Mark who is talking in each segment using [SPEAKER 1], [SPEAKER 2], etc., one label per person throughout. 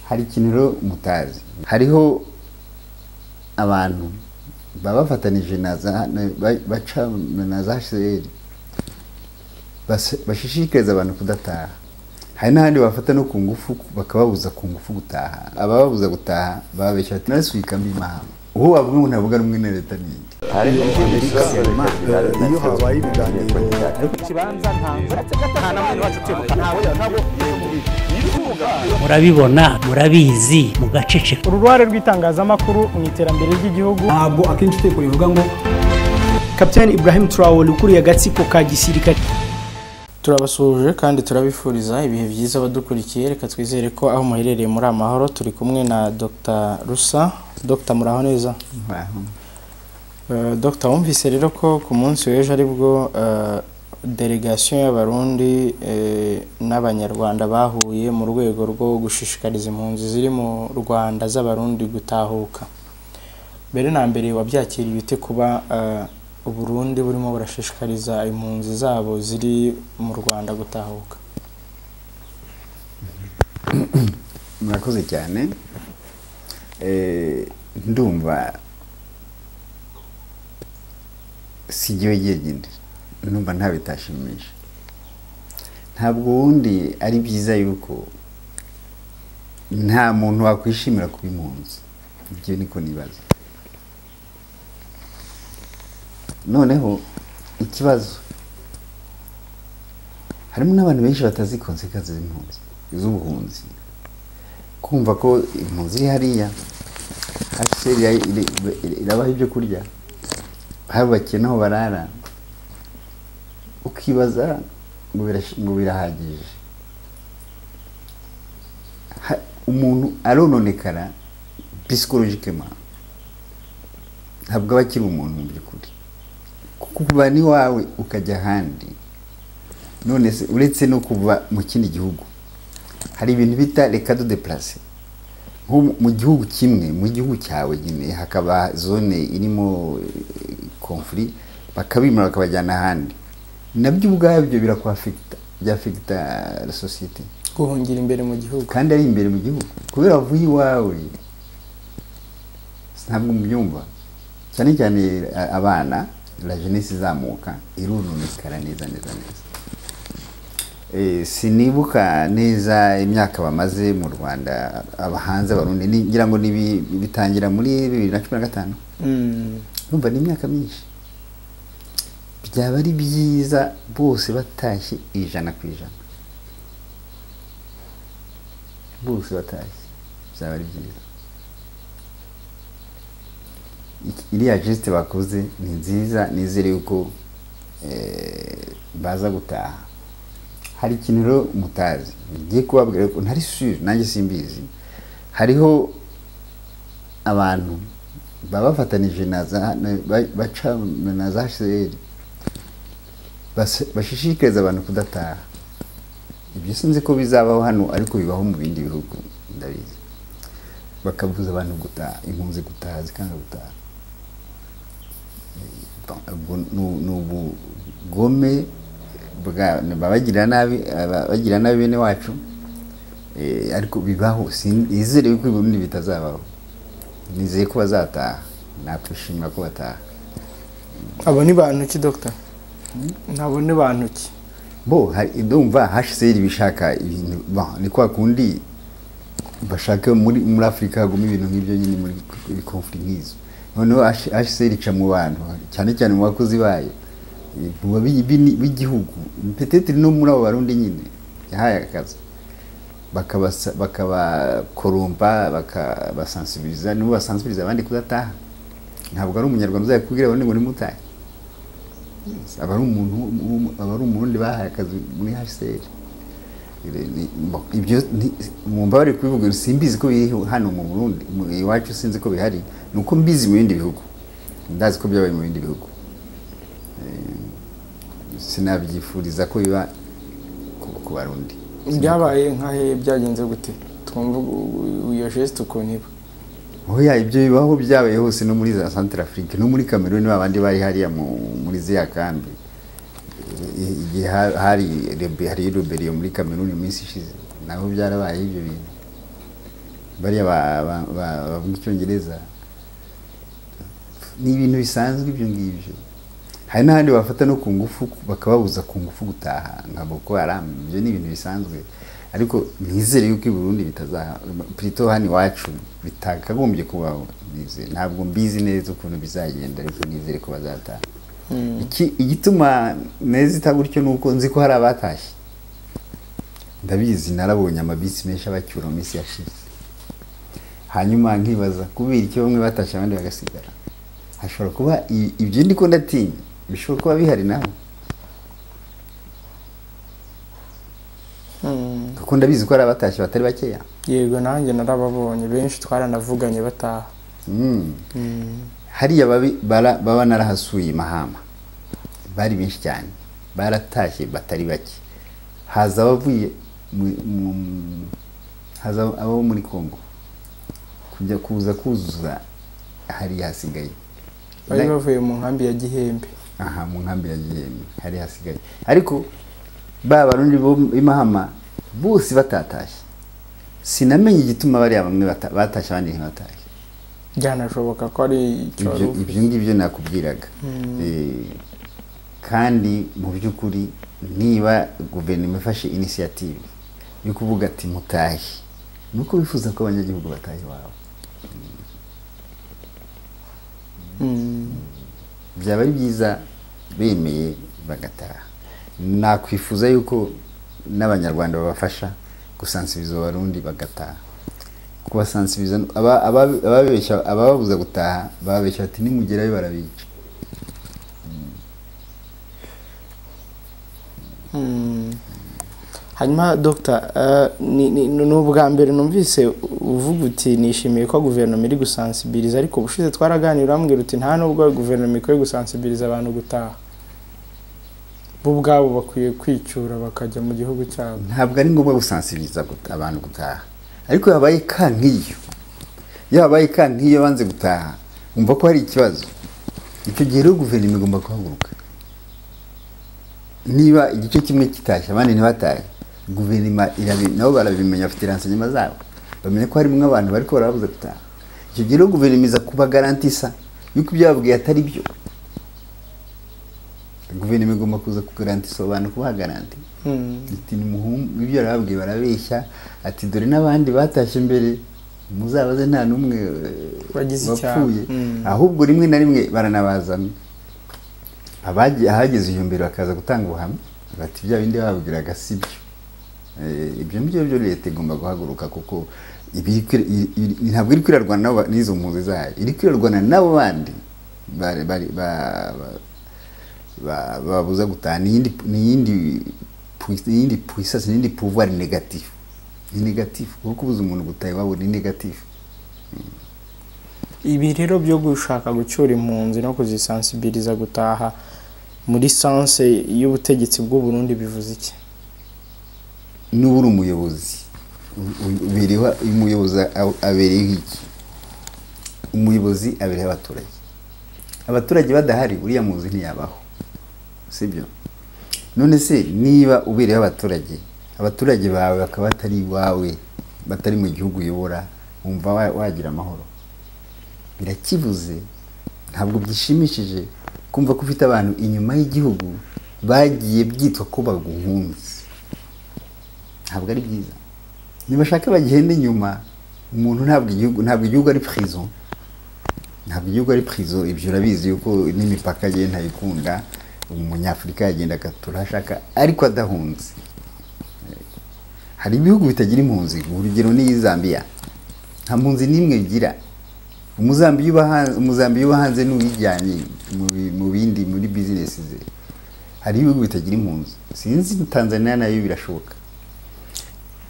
[SPEAKER 1] hari ikintu mutazi, hariho abantu baba bafatanije baca na za HCR bashishikariza abantu kudataha. Hari n'ahandi bafata no ku ngufu bakababuza ku ngufu gutaha. Abababuza gutaha babeshya ati nasubika mbi mahama. Uwo wavuga ngo ntavuga rumwe na leta n'indi.
[SPEAKER 2] Iyo habaye ibiganiro
[SPEAKER 3] kibanza nta namwe wacu tebuka ntawe
[SPEAKER 4] murabibona murabizi mugaceceka.
[SPEAKER 3] uruhare rw'itangazamakuru mu iterambere ry'igihugu
[SPEAKER 2] ntabwo akenshi iteko rivuga ngo
[SPEAKER 3] Kapiteni Ibrahim Traoré ukuriye agatsiko ka gisirikare.
[SPEAKER 5] Turabasuje kandi turabifuriza ibihe byiza badukurikiye. Reka twizere ko aho muherereye muri amahoro. Turi kumwe na Dr. Rusa. Dr. muraho neza? Dr. wumvise rero ko ku munsi w'ejo aribwo delegation y'abarundi n'abanyarwanda bahuye mu rwego rwo gushishikariza impunzi ziri mu Rwanda z'abarundi gutahuka. Mbere na mbere wabyakiriye ute kuba Uburundi burimo burashishikariza impunzi zabo ziri mu Rwanda gutahuka?
[SPEAKER 1] Murakoze cyane. Ndumva sigiwe yegende, ndumva ntabitashimisha. Ntabwo wundi ari byiza yuko nta muntu wakwishimira kuba impunzi. Ibyo niko nibaza. Noneho ikibazo harimo n'abantu benshi batazi konsekansi z'impunzi z'ubuhunzi. Kumva ko impunzi iri hariya irabaha ibyo kurya, habakiye naho barara, ukibaza ngo birahagije. Umuntu arononekara psychologically, ntabwo aba akiri umuntu mu by'ukuri. Kuva ni wawe ukajya ahandi, none se uretse no kuva mu kindi gihugu, hari ibintu bita reka do déplacer. Mu gihugu kimwe, mu gihugu cyawe nyine hakaba zone irimo conflit, bakabimura bakabajyana ahandi. Nabyo ubwabyo birakwafecta, byafecta la société.
[SPEAKER 5] Guhungira imbere mu gihugu
[SPEAKER 1] kandi ari imbere mu gihugu kubera vuyi wawe ntabwo mubyumva. Cyane cyane abana, la jeunesse izamuka irunonekara neza. Sinibuka neza imyaka bamaze mu Rwanda abahanze abarundi, ngira ngo bitangira muri 2015. Numva ni imyaka myinshi. Byaba ari byiza bose batashye 100%. Bose batashye byaba ari byiza. Iriya geste bakoze ni nziza, nizere yuko baza gutaha. Hari ikintu mutazi, ngiye kubabwira ko ntari sure, nanjye simbizi. Hariho abantu baba bafatanije baca na za HCR bashishikariza abantu kudataha. Ibyo sinzi ko bizabaho hano, ariko bibaho mu bindi bihugu ndabizi. Bakabuza abantu gutaha, impunzi gutaha, zikanga gutaha. N'ubugome babagira nabi bene wacu, ariko bibaho. Izere yuko Burundi bitazabaho. Nizeye ko bazataha, nakwishimira ko bataha.
[SPEAKER 5] Abo ni bantu ki Dr? Nabo ni bantu ki?
[SPEAKER 1] Ndumva HCR bishaka ibintu ni kwa kundi bashaka muri Afrika haguma ibintu nk'ibyo nyine muri conflict nk'izo. Noneho HCR ica mu bantu, cyane cyane mu bakozi bayo b'igihugu, peut-être no muri abo barundi nyine yahaye akazi, bakabakorompa, bakabasensibiliza, nibo basensibiliza abandi kudataha. Ntabwo ari umunyarwanda uzakubwira abandi ngo nimutahe. Aba ari umurundi bahaye akazi muri HCR. Ibyo mumba bari kubivuga, simbizi ko biri hano mu Burundi, iwacu sinzi ko bihari, nuko mbizi mu bindi bihugu, ndazi ko byabaye mu bindi bihugu. Sinabyifuriza ko biba ku Barundi.
[SPEAKER 5] Byabaye nkahe, byagenze gute? Twumva iyo geste ukuntu iba.
[SPEAKER 1] Oya, ibyo bibaho byabaye hose, no muri za Central Africa, no muri Cameroon, n'abandi bari hariya muri ziya kambi. Hari rebellion muri Cameroon iminsi ishize, naho byarabaye ibyo bintu. bariya bavuga icyongereza ni ibintu bisanzwe ibyo ngibyo. Hari n'ahandi bafata no ku ngufu bakababuza ku ngufu gutaha nka Boko Haram, ibyo ni ibintu bisanzwe. Ariko nizere yuko i Burundi bitazaha plutôt hano iwacu bitakagombye kubaho. Ntabwo mbizi neza ukuntu bizagenda, ariko nizere ko bazataha. Igituma neza itagutyo nuko nzi ko hari abatashye. Ndabizi narabonye amabisi menshi abacyura mu minsi yashize. Hanyuma nkibaza kubera icyo bamwe batashye abandi bagasigara. Hashobora kuba ibyo ndiko ndatinya bishobora kuba bihari naho. Kuko ndabizi ko ari abatashye batari bakeya.
[SPEAKER 5] Yego nanjye narababonye benshi twaranavuganye bataha.
[SPEAKER 1] Hariya baba narahasuye Mahama, bari benshi cyane, baratashye batari bake. Haza abavuye haza abo muri Kongo kujya kuzuza hariya hasigaye.
[SPEAKER 5] Bari bavuye mu nkambi ya Gihembe.
[SPEAKER 1] Aha, mu nkambi ya Gihembe hari hasigaye. Ariko Barundi bo Mahama bose batatashye. Sinamenye igituma bari bamwe batashye abandi ntibatashye.
[SPEAKER 5] Byanashoboka ko ari
[SPEAKER 1] ibyo ngibyo nakubwiraga. Kandi mu by'ukuri niba guverinoma ifashe initiative yo kuvuga ati mutahe, nuko bifuza ko abanyagihugu batahe iwabo. Byaba ari byiza bemeye bagataha. Nakwifuza yuko n'abanyarwanda babafasha gusansibiza Abarundi bagataha. Kubasansibiza ababeshya abababuza gutaha, babeshya ati nimugerayo barabica.
[SPEAKER 5] Hanyuma Dr. ni ubwa mbere numvise uvuga uti nishimiye ko guverinoma iri gusansibiliza, ariko bushize twaraganira ambwira uti nta nubwo guverinoma ikwiye gusansibiliza abantu gutaha, bo ubwabo bakwiye kwicyura bakajya mu gihugu cyabo.
[SPEAKER 1] Ntabwo ari ngombwa gusansibiliza abantu gutaha, ariko yabaye kankiyo banze gutaha umva ko hari ikibazo. Icyo gihe rero guverinoma igomba kuhaguruka. Niba igice kimwe kitashye abandi ntibatahe, guverinoma nabo barabimenya, afite ransanyuma zabo, bamenye ko harimo abantu bariko barabuza gutaha. Icyo gihe rero guverinoma iza kuba garantisa yuko ibyo babwiye atari byo. Guverinoma igomba kuza kugarantisa abantu kubaha garanti. Iti ni muhumbu ibyo barabwiye barabeshya, ati dore n'abandi batashye mbere muzabaze nta numwe bapfuye. Ahubwo rimwe na rimwe baranabazana ahageze iyo mbere bakaza gutanga ubuhamya bati bya bindi babwiraga sibyo. Ibyo byo leta igomba guhaguruka, kuko ntabwo iri kwirarwana nabo n'izo mpunzi zayo, iri kwirarwana nabo bandi babuza gutaha. N'iyindi puissance, n'iyindi pouvoir négatif. Ni négatif kuko kubuza umuntu gutaha iwabo ni négatif.
[SPEAKER 5] Ibi rero byo gushaka gucyura impunzi no kuzisansibiliza gutaha muri sense y'ubutegetsi bw'u Burundi bivuze iki?
[SPEAKER 1] N'uburi umuyobozi umuyobozi abereyeho iki? Umuyobozi abereyeho abaturage. Abaturage badahari uriya muzi ntiyabaho, sibyo? None se niba ubereyeho abaturage bawe bakaba batari iwawe, batari mu gihugu uyobora, wumva wagira amahoro? Birakivuze, ntabwo byishimishije kumva ko ufite abantu inyuma y'igihugu bagiye byitwa ko baguhunze. Ntabwo ari byiza. Nibashaka bagihende inyuma, umuntu ntabwo igihugu ari prison. Ntabwo igihugu ari prison, ibyo urabizi yuko n'imipaka ye ntayikunda. Umunyafrika yagenda agaturashaka ariko adahunze. Hari ibihugu bitagira impunzi, urugero ni Zambia. Nta mpunzi nimwe igira. Umuzambi yubahanze n'uyijyanye mu bindi muri business ze. Hari ibihugu bitagira impunzi. Sinzi Tanzania nayo birashoboka.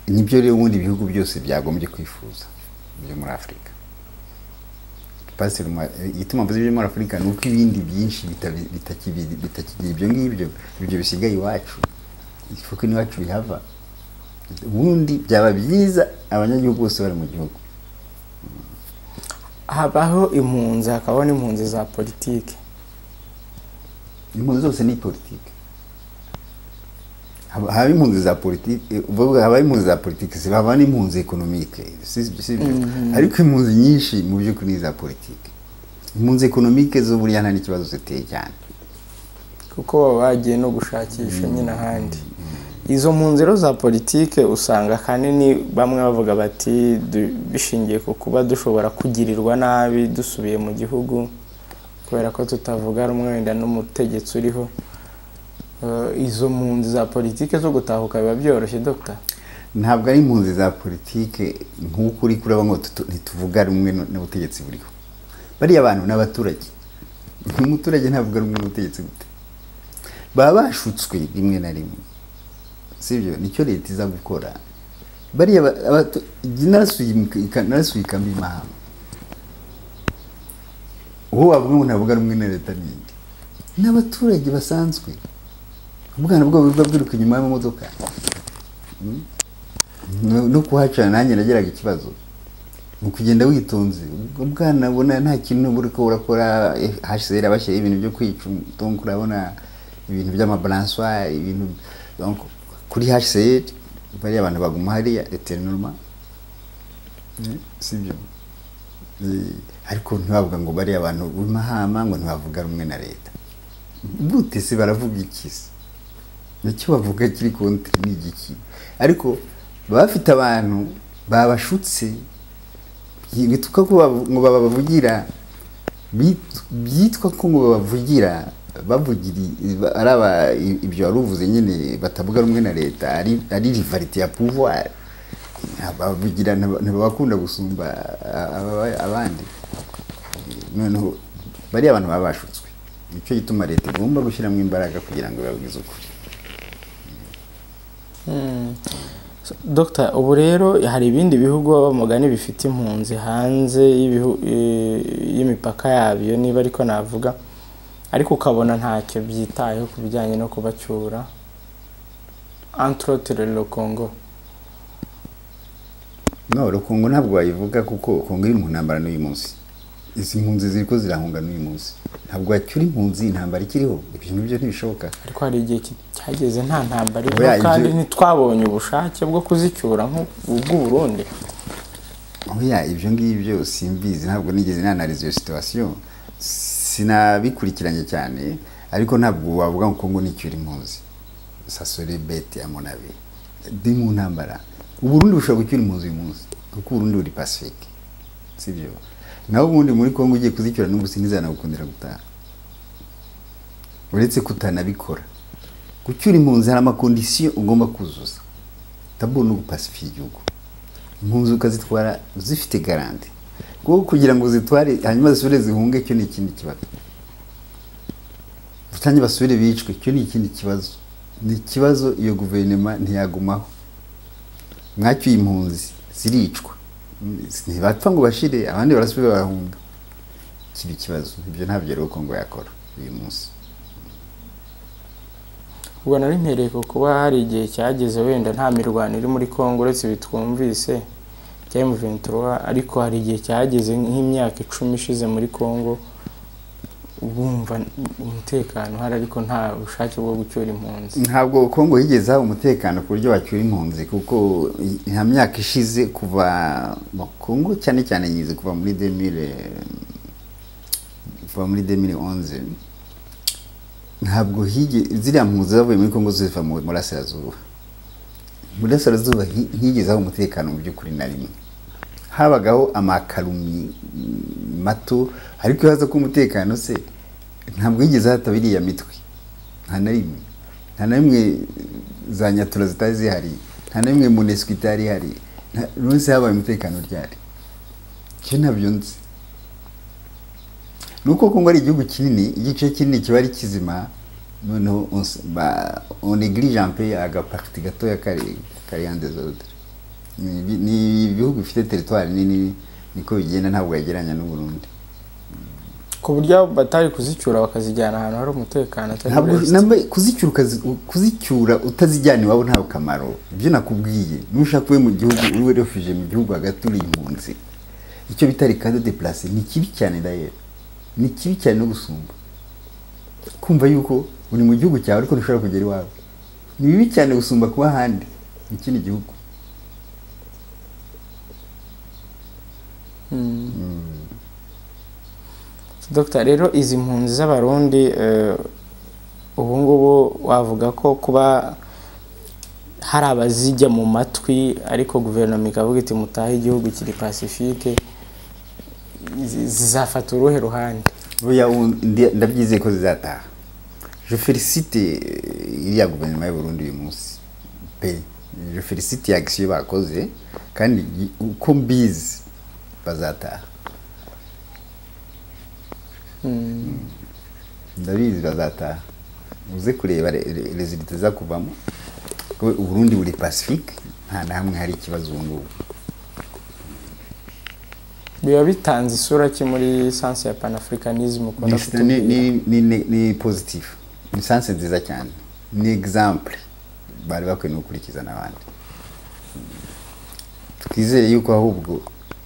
[SPEAKER 1] Nibyo rero ubundi ibihugu byose byagombye kwifuza byo muri Afrika. Pastor ituma mvuze byo muri Afrika nuko ibindi byinshi bitakigira ibyo ngibyo bisigaye iwacu. Ifuko ni wacu bihava. Ubundi byaba byiza abanyagihugu bose bari mu gihugu.
[SPEAKER 5] Habaho impunzi, hakabaho n'impunzi za politike.
[SPEAKER 1] Impunzi zose ni politike. haba impunzi za politike uvuga haba impunzi za politike zibaba n'impunzi ekonomike ariko impunzi nyinshi mu by'ukuri za politike impunzi ekonomike zo buriya nta n'ikibazo ziteye cyane
[SPEAKER 5] kuko baba bagiye no gushakisha nyine ahandi izo mpunzi rero za politike usanga kanini bamwe bavuga bati bishingiye ku kuba dushobora kugirirwa nabi dusubiye mu gihugu kubera ko tutavuga rumwe wenda n'umutegetsi uriho izo mpunzi za politike zo gutahuka biba byoroshye Dr.
[SPEAKER 1] ntabwo ari impunzi za politike nk'uko uri kuraba ngo ntituvuga rumwe n'ubutegetsi buriho bari abantu n'abaturage umuturage ntavuga rumwe n'ubutegetsi bute baba bashutswe rimwe na rimwe sibyo nicyo leta iza gukora bari narasuye ikambi mahama uwo wavuga ngo ntavuga rumwe na leta n'indi n'abaturage basanzwe ubwana bwo bwiruka inyuma y'imodoka no kuhacana nanjye nageraga ikibazo mu kugenda witonze ubwana bona nta kintu buri ko urakora hashira abashyira ibintu byo kwica donc urabona ibintu by'amabalanswa ibintu donc kuri hashira bari abantu baguma hariya eternellement sibyo ariko ntibavuga ngo bari abantu b'imahama ngo ntibavuga rumwe na leta gute se baravuga ikisi nicyo bavuga kiri konti n'igiki ariko bafite abantu babashutse bituka ko ngo babavugira byitwa ko ngo babavugira bavugiri araba ibyo waruvuze nyine batavuga rumwe na leta ari rivalite ya pouvoir bavugira ntibakunda gusumba abandi noneho bari abantu babashutswe nicyo gituma leta igomba gushyiramo imbaraga kugira ngo babwize ukuri
[SPEAKER 5] Dr. ubu rero hari ibindi bihugu b'amagani bifite impunzi hanze y'imipaka yabyo niba ariko navuga ariko ukabona ntacyo byitayeho ku bijyanye no kubacyura entre autres le Congo
[SPEAKER 1] no le Congo ntabwo wayivuga kuko Congo iri mu ntambara n'uyu munsi izi mpunzi ziriko zirahunga n'uyu munsi ntabwo wacyura impunzi intambara ikiriho ibyo ngibyo ntibishoboka
[SPEAKER 5] ariko hari igihe cyageze nta ntambara iriho kandi ntitwabonye ubushake bwo kuzicyura nk'ubw'u Burundi
[SPEAKER 1] oya ibyo ngibyo simbizi ntabwo nigeze nanariza iyo situation sinabikurikiranye cyane ariko ntabwo wavuga ngo Congo nicyura impunzi ça serait bête à mon avis di mu ntambara u Burundi bushobora gucyura impunzi uyu munsi kuko u Burundi buri pacifique sibyo naho ubundi muri Congo ugiye kuzicyura n'ubusiniza nagukundira gutaha uretse kutanabikora gucyura impunzi hari amakondisiyo ugomba kuzuza tabwo no gupacifier igihugu impunzi ukazitwara zifite garanti kuko kugira ngo zitware hanyuma zisubire zihunge cyo ni ikindi kibazo utangiye basubire bicwe cyo ni ikindi kibazo ni ikibazo iyo guverinoma ntiyagumaho mwacyuye impunzi ziricwa ntibapfa ngo bashire abandi barasubira barahunga kibi kibazo ibyo ntabyo rero Congo yakora uyu munsi
[SPEAKER 5] ubwo nari mpereye ko kuba hari igihe cyageze wenda nta mirwano iri muri Congo uretse bitwumvise cya M23 ariko hari igihe cyageze nk'imyaka 10 ishize muri Congo ubumva umutekano hari ariko nta bushake bwo gucyura impunzi
[SPEAKER 1] ntabwo Congo yigeze aho umutekano ku buryo wacyura impunzi kuko nta myaka ishize kuva mu Congo cyane cyane yize kuva muri 2011 ntabwo ziriya mpunzi zavuye muri Congo ziva mu Burasirazuba higeze aho umutekano mu by'ukuri na rimwe habagaho amakarumi mato ariko yaza ko umutekano se ntabwo yigeze hatabiriye mitwe nta na rimwe za nyatura zitari zihari nta na rimwe UNESCO itari hari nose habaye umutekano ryari cyo nabyo nzi nuko Congo ari igihugu kinini igice kinini kiba ari kizima noneho on néglige un peu agaparti gato ya kari en désordre ni ibihugu bifite territoire nini niko bigenda ntabwo yageranya n'u Burundi
[SPEAKER 5] ku buryo batari kuzicyura bakazijyana ahantu hari umutekano
[SPEAKER 1] kuzicyura utazijyana iwabo nta kamaro ibyo nakubwiye nushaka kuba mu gihugu uri refugee mu gihugu hagati uri impunzi icyo bitari cadeau de place ni kibi cyane d'ailleurs ni kibi cyane no gusumba kumva yuko uri mu gihugu cyawe ariko ntushobora kugera iwawe ni bibi cyane gusumba kuba ahandi mu kindi gihugu.
[SPEAKER 5] Dr. rero izi mpunzi z'abarundi ubu ngubu wavuga ko kuba hari abazijya mu matwi ariko guverinoma ikavuga iti mutahe igihugu kiri pacifique zizafata uruhe ruhande?
[SPEAKER 1] Buya ndabyizeye ko zizataha. Je félicite iriya guverinoma y'u Burundi uyu munsi. Je félicite action bakoze kandi uko mbizi bazataha. Ndabizi bazataha. Uze kureba resultat za kuvamo. U Burundi buri pacifique nta namwe hari ikibazo ngo.
[SPEAKER 5] Biba bitanze isura ki muri sense ya panafricanisme ukunda kutubwira?
[SPEAKER 1] Ni positive. Ni sense nziza cyane. Ni exemple bari bakwiye no kurikiza n'abandi. Twizere yuko ahubwo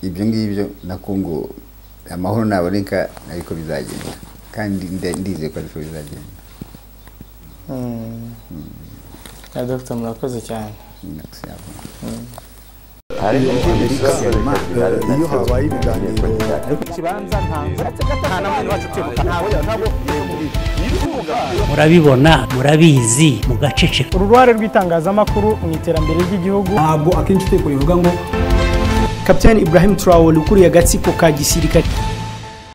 [SPEAKER 1] ibyo ngibyo na Kongo amahoro naboneka ariko bizagenda kandi ndize ko ariko bizagenda.
[SPEAKER 5] Ya Dr. murakoze cyane.
[SPEAKER 2] iyo habaye ibiganiro
[SPEAKER 4] murabibona murabizi mugaceceka.
[SPEAKER 3] uruhare rw'itangazamakuru mu iterambere ry'igihugu
[SPEAKER 2] ntabwo akenshi iteko rivuga ngo
[SPEAKER 3] Kapiteni Ibrahim Traore ukuriye agatsiko ka gisirikare